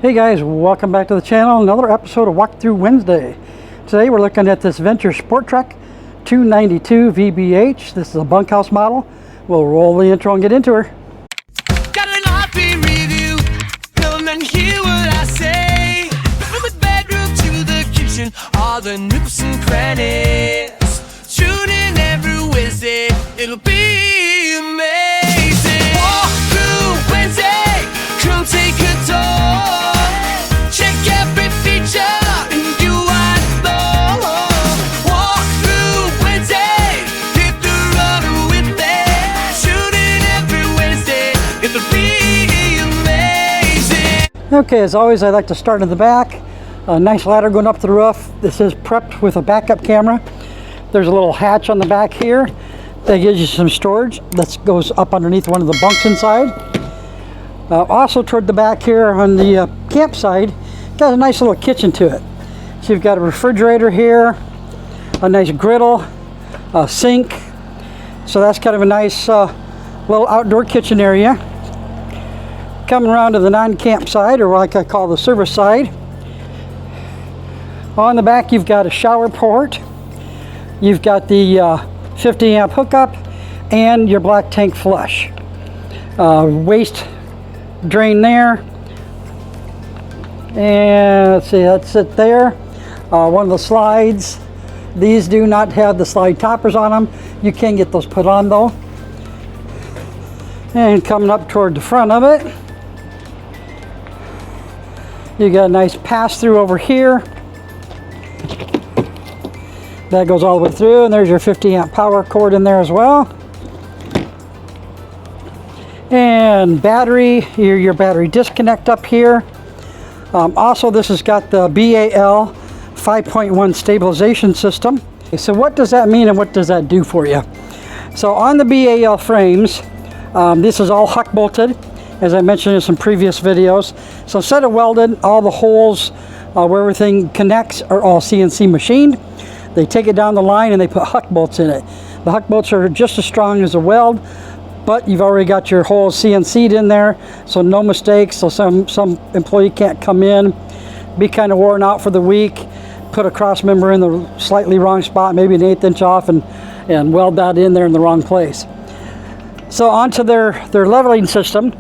Hey guys, welcome back to the channel. Another episode of Walkthrough Wednesday. Today we're looking at this Venture Sporttrek 292 VBH. This is a bunkhouse model. We'll roll the intro and get into her. Got an RP review. Come and hear what I say. From the bedroom to the kitchen, all the nooks and crannies. Tune in every Wednesday. It'll be amazing. Walkthrough Wednesday. Come take a tour. Check every feature and you want more. Walkthrough Wednesday. Hit the road with it. Tune in every Wednesday. It'll be amazing. Okay, as always, I like to start in the back. A nice ladder going up the roof. This is prepped with a backup camera. There's a little hatch on the back here that gives you some storage. That goes up underneath one of the bunks inside. Also toward the back here on the campsite, got a nice little kitchen to it. So you've got a refrigerator here, a nice griddle, a sink. So that's kind of a nice little outdoor kitchen area. Coming around to the non-campsite, or like I call the service side. On the back you've got a shower port. You've got the 50 amp hookup and your black tank flush. Waste drain there. And let's see, that's it there. One of the slides. These do not have the slide toppers on them. You can get those put on though. And coming up toward the front of it, you got a nice pass-through over here. That goes all the way through, and there's your 50 amp power cord in there as well. And battery, your battery disconnect up here. Also, this has got the BAL 5.1 stabilization system. So what does that mean and what does that do for you? So on the BAL frames, this is all huck bolted, as I mentioned in some previous videos. So instead of welded, all the holes where everything connects are all CNC machined. They take it down the line and they put huck bolts in it. The huck bolts are just as strong as a weld, but you've already got your holes CNC'd in there, so no mistakes. So some employee can't come in, be kind of worn out for the week, put a cross member in the slightly wrong spot, maybe an 1/8 inch off, and weld that in there in the wrong place. So onto their leveling system,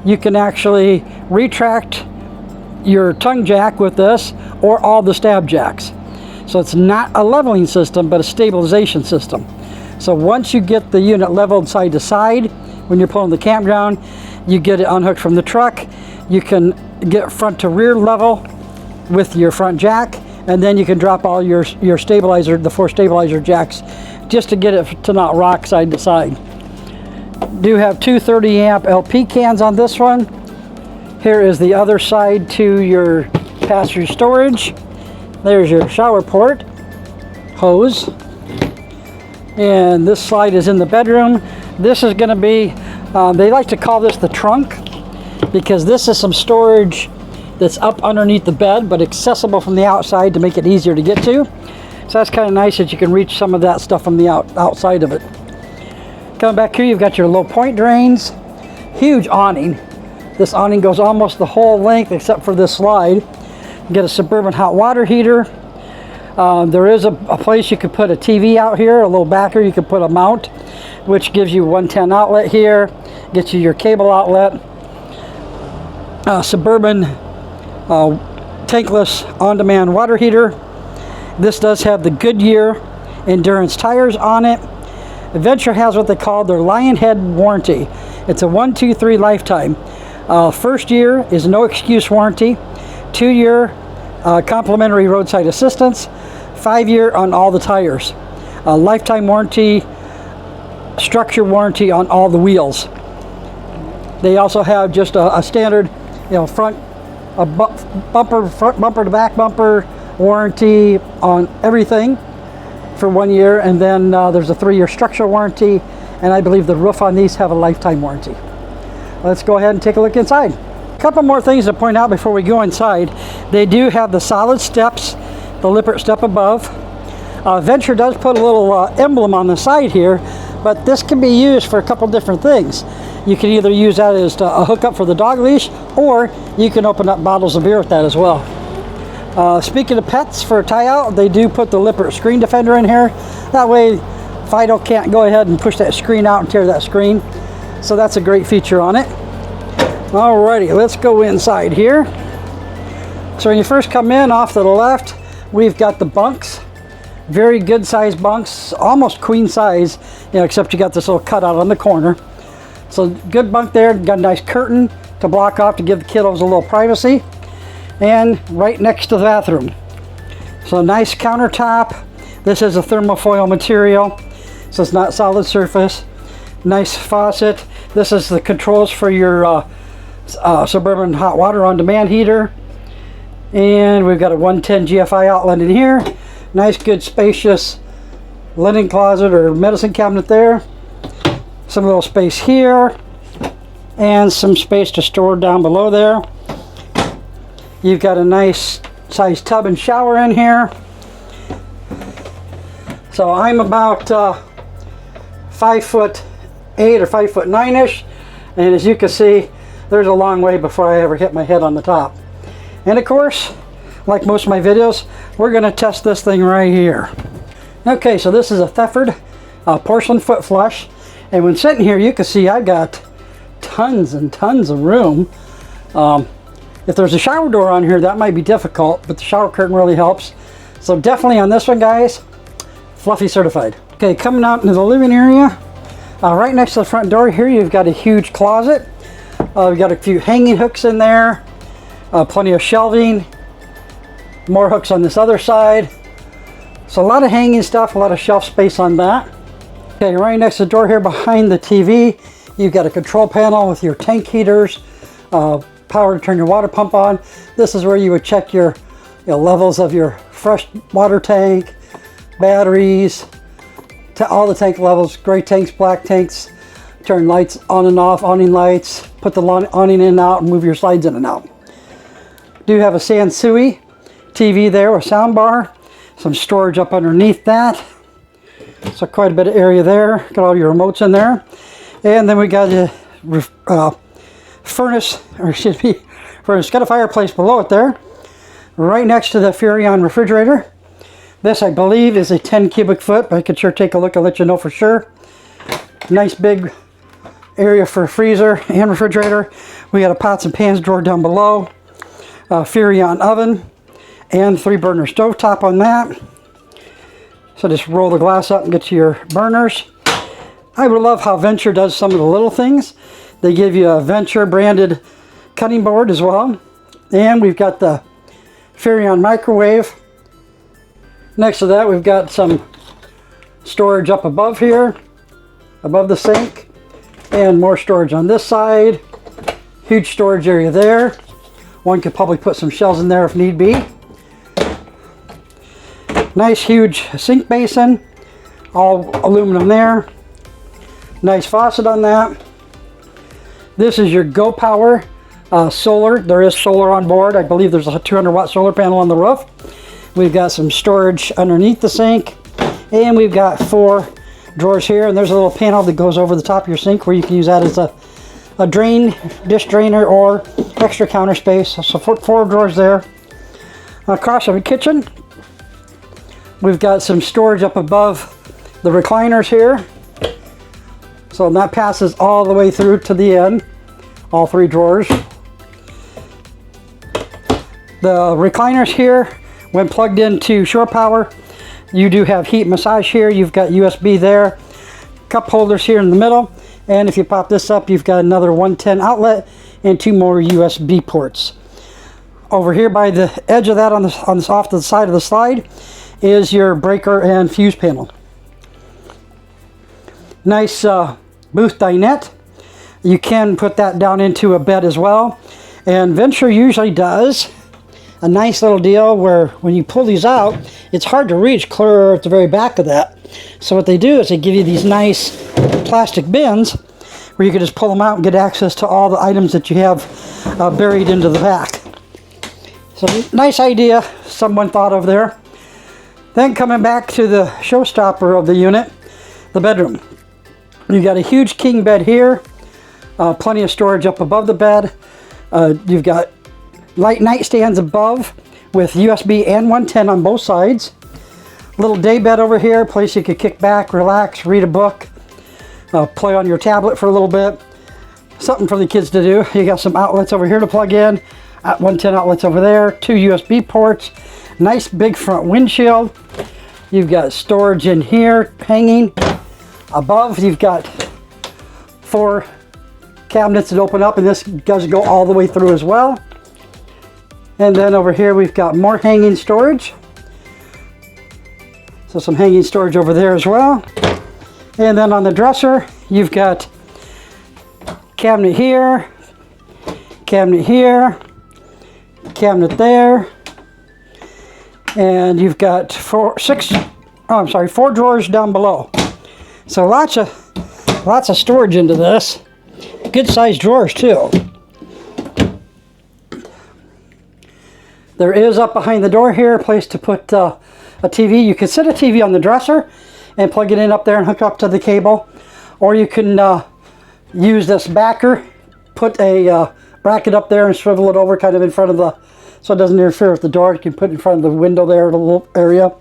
you can actually retract your tongue jack with this or all the stab jacks. So it's not a leveling system, but a stabilization system. So once you get the unit leveled side to side, when you're pulling the campground, you get it unhooked from the truck. You can get front to rear level with your front jack, and then you can drop all your stabilizer, the 4 stabilizer jacks, just to get it to not rock side to side. Do have 2 30 amp LP cans on this one. Here is the other side to your pass-through storage. There's your shower port, hose, and this slide is in the bedroom. This is going to be, they like to call this the trunk, because this is some storage that's up underneath the bed, but accessible from the outside to make it easier to get to. So that's kind of nice that you can reach some of that stuff from the outside of it. Coming back here, you've got your low point drains, huge awning. This awning goes almost the whole length except for this slide. You get a Suburban hot water heater. There is a place you could put a TV out here, a little backer. You could put a mount, which gives you 110 outlet here, gets you your cable outlet. Suburban tankless on-demand water heater. This does have the Goodyear Endurance tires on it. Venture has what they call their Lionhead warranty. It's a 1, 2, 3 lifetime. First year is no excuse warranty. 2-year complimentary roadside assistance, 5-year on all the tires, lifetime warranty, structure warranty on all the wheels. They also have just a standard, front bumper to back bumper warranty on everything for 1 year, and then there's a 3-year structural warranty, and I believe the roof on these have a lifetime warranty. Let's go ahead and take a look inside. Couple more things to point out before we go inside. They do have the solid steps, the Lippert step above. Venture does put a little emblem on the side here, but this can be used for a couple different things. You can either use that as a hookup for the dog leash, or you can open up bottles of beer with that as well. Speaking of pets for a tie out, they do put the Lippert screen defender in here. That way Fido can't go ahead and push that screen out and tear that screen. So that's a great feature on it. Alrighty, let's go inside here. So when you first come in, off to the left, we've got the bunks. Very good sized bunks, almost queen size, you know, except you got this little cutout on the corner. So good bunk there, got a nice curtain to block off to give the kiddos a little privacy. And right next to the bathroom. So nice countertop. This is a thermofoil material, so it's not solid surface. Nice faucet. This is the controls for your Suburban hot water on demand heater. And we've got a 110 GFI outlet in here. Nice, good, spacious linen closet or medicine cabinet there. Some little space here. And some space to store down below there. You've got a nice sized tub and shower in here. So I'm about 5'8" or 5'9"-ish, and as you can see, there's a long way before I ever hit my head on the top. And of course, like most of my videos, we're going to test this thing right here. Okay, so this is a Thetford porcelain foot flush, and when sitting here, you can see I've got tons and tons of room. If there's a shower door on here, that might be difficult, but the shower curtain really helps. So definitely on this one, guys, Fluffy certified. Okay, coming out into the living area, right next to the front door here, you've got a huge closet. We've got a few hanging hooks in there, plenty of shelving, more hooks on this other side. So a lot of hanging stuff, a lot of shelf space on that. Okay, right next to the door here behind the TV, you've got a control panel with your tank heaters, power to turn your water pump on. This is where you would check your levels of your fresh water tank, batteries, all the tank levels, gray tanks, black tanks, turn lights on and off, awning lights, put the awning in and out, and move your slides in and out. Do have a Sansui TV there with sound bar, some storage up underneath that. So quite a bit of area there. Got all your remotes in there. And then we got a furnace, or excuse me, furnace. Got a fireplace below it there, right next to the Furrion refrigerator. This, I believe, is a 10 cubic foot, but I could sure take a look and let you know for sure. Nice big area for a freezer and refrigerator. We got a pots and pans drawer down below, a Furrion oven, and 3-burner stovetop on that. So just roll the glass up and get to your burners. I would love how Venture does some of the little things. They give you a Venture branded cutting board as well. And we've got the Furrion microwave. Next to that, we've got some storage up above here, above the sink, and more storage on this side. Huge storage area there. One could probably put some shelves in there if need be. Nice huge sink basin, all aluminum there. Nice faucet on that. This is your Go Power solar. There is solar on board. I believe there's a 200-watt solar panel on the roof. We've got some storage underneath the sink, and we've got 4 drawers here, and there's a little panel that goes over the top of your sink where you can use that as a drain, dish drainer, or extra counter space. So 4 drawers there. Across from the kitchen, we've got some storage up above the recliners here. So that passes all the way through to the end, all 3 drawers. The recliners here, when plugged into shore power, you do have heat massage here. You've got USB there, cup holders here in the middle, and if you pop this up, you've got another 110 outlet and 2 more USB ports. Over here by the edge of that, on this off to the side of the slide, is your breaker and fuse panel. Nice booth dinette. You can put that down into a bed as well, and Venture usually does a nice little deal where when you pull these out, it's hard to reach clear at the very back of that. So what they do is they give you these nice plastic bins where you can just pull them out and get access to all the items that you have buried into the back. So nice idea someone thought of there. Then coming back to the showstopper of the unit, the bedroom. You got a huge king bed here, Plenty of storage up above the bed. You've got light nightstands above with USB and 110 on both sides. Little day bed over here, place you could kick back, relax, read a book, play on your tablet for a little bit. Something for the kids to do. You got some outlets over here to plug in. 110 outlets over there, 2 USB ports, nice big front windshield. You've got storage in here hanging. Above you've got 4 cabinets that open up, and this does go all the way through as well. And then over here we've got more hanging storage. So some hanging storage over there as well. And then on the dresser you've got cabinet here, cabinet here, cabinet there, and you've got 4 drawers down below. So lots of storage into this. Good sized drawers too. There is up behind the door here a place to put a TV. You can set a TV on the dresser and plug it in up there and hook up to the cable, or you can use this backer, put a bracket up there and swivel it over kind of in front of the, so it doesn't interfere with the door. You can put it in front of the window there, the little area.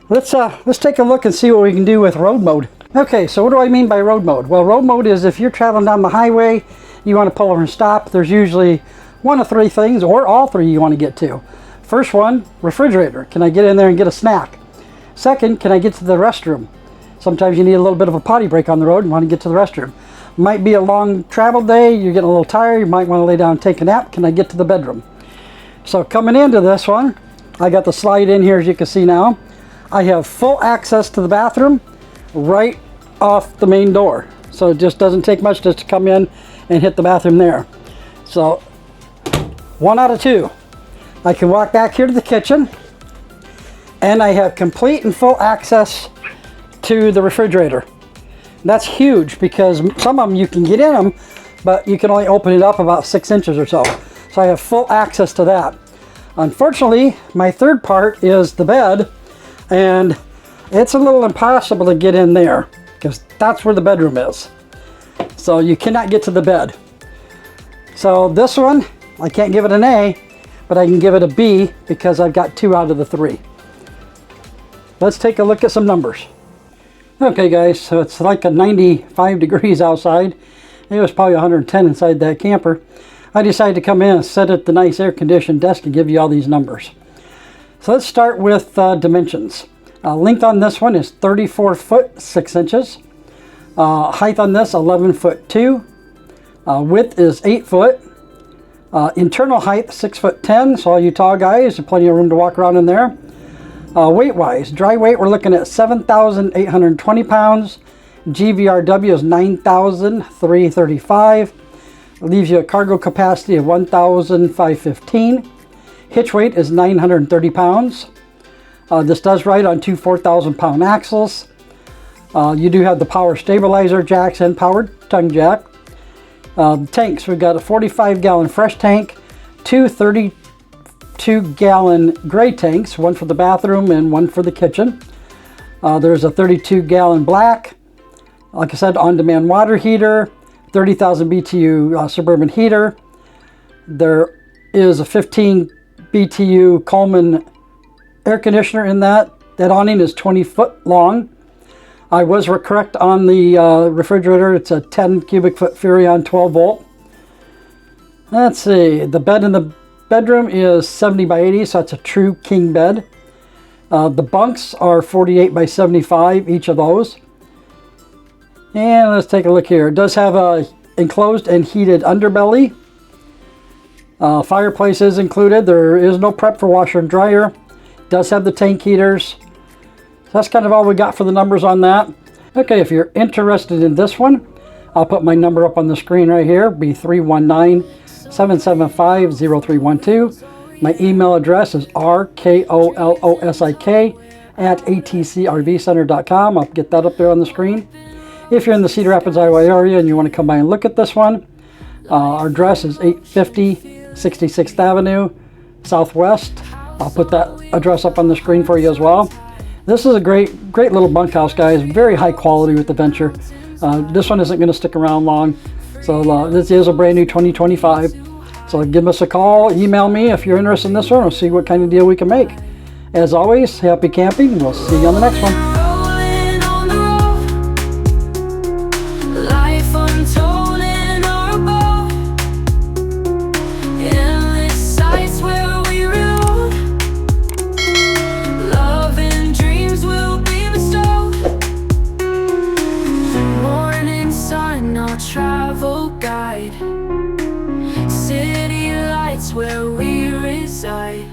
Let's take a look and see what we can do with road mode. Okay, so what do I mean by road mode? Well, road mode is if you're traveling down the highway, you want to pull over and stop, there's usually 1 of 3 things, or all 3 you want to get to. First one, refrigerator. Can I get in there and get a snack? Second, can I get to the restroom? Sometimes you need a little bit of a potty break on the road and want to get to the restroom. Might be a long travel day, you're getting a little tired, you might want to lay down and take a nap. Can I get to the bedroom? So coming into this one, I got the slide in here as you can see now. I have full access to the bathroom right off the main door. So it just doesn't take much just to come in and hit the bathroom there. So 1 out of 2. I can walk back here to the kitchen, and I have complete and full access to the refrigerator. That's huge because some of them you can get in them, but you can only open it up about 6 inches or so. So I have full access to that. Unfortunately, my third part is the bed, and it's a little impossible to get in there because that's where the bedroom is. So you cannot get to the bed. So this one, I can't give it an A, but I can give it a B because I've got 2 out of the 3. Let's take a look at some numbers. Okay guys, so it's like a 95 degrees outside. It was probably 110 inside that camper. I decided to come in and sit at the nice air-conditioned desk and give you all these numbers. So let's start with dimensions. Length on this one is 34 foot 6 inches. Height on this 11 foot 2. Width is 8 foot. Internal height 6 foot 10. So all you tall guys, there's plenty of room to walk around in there. Weight wise, dry weight we're looking at 7,820 pounds. GVRW is 9,335. Leaves you a cargo capacity of 1,515. Hitch weight is 930 pounds. This does ride on 2 4,000-pound axles. You do have the power stabilizer jacks and powered tongue jack. Tanks, we've got a 45-gallon fresh tank, 2 32-gallon gray tanks, one for the bathroom and one for the kitchen. There's a 32-gallon black, like I said, on-demand water heater, 30,000 BTU Suburban heater. There is a 15 BTU Coleman air conditioner in that. That awning is 20 foot long. I was correct on the refrigerator. It's a 10 cubic foot Furrion 12 volt. Let's see, the bed in the bedroom is 70 by 80, so that's a true king bed. The bunks are 48 by 75, each of those. And let's take a look here. It does have a enclosed and heated underbelly. Fireplace is included. There is no prep for washer and dryer. It does have the tank heaters. So that's kind of all we got for the numbers on that. Okay, if you're interested in this one, I'll put my number up on the screen right here. Be 319-775-0312. My email address is rkolosik@atcrvcenter.com. I'll get that up there on the screen. If you're in the Cedar Rapids, Iowa area and you want to come by and look at this one, our address is 850 66th Avenue Southwest. I'll put that address up on the screen for you as well. This is a great little bunkhouse, guys. Very high quality with the Venture. This one isn't going to stick around long. So this is a brand new 2025. So give us a call, email me if you're interested in this one. We'll see what kind of deal we can make. As always, happy camping. We'll see you on the next one. Rolling on the road, life untold in our boat, endless sights where we rode, love and dreams will be bestowed. Morning sun, our travel guide, city lights where we reside.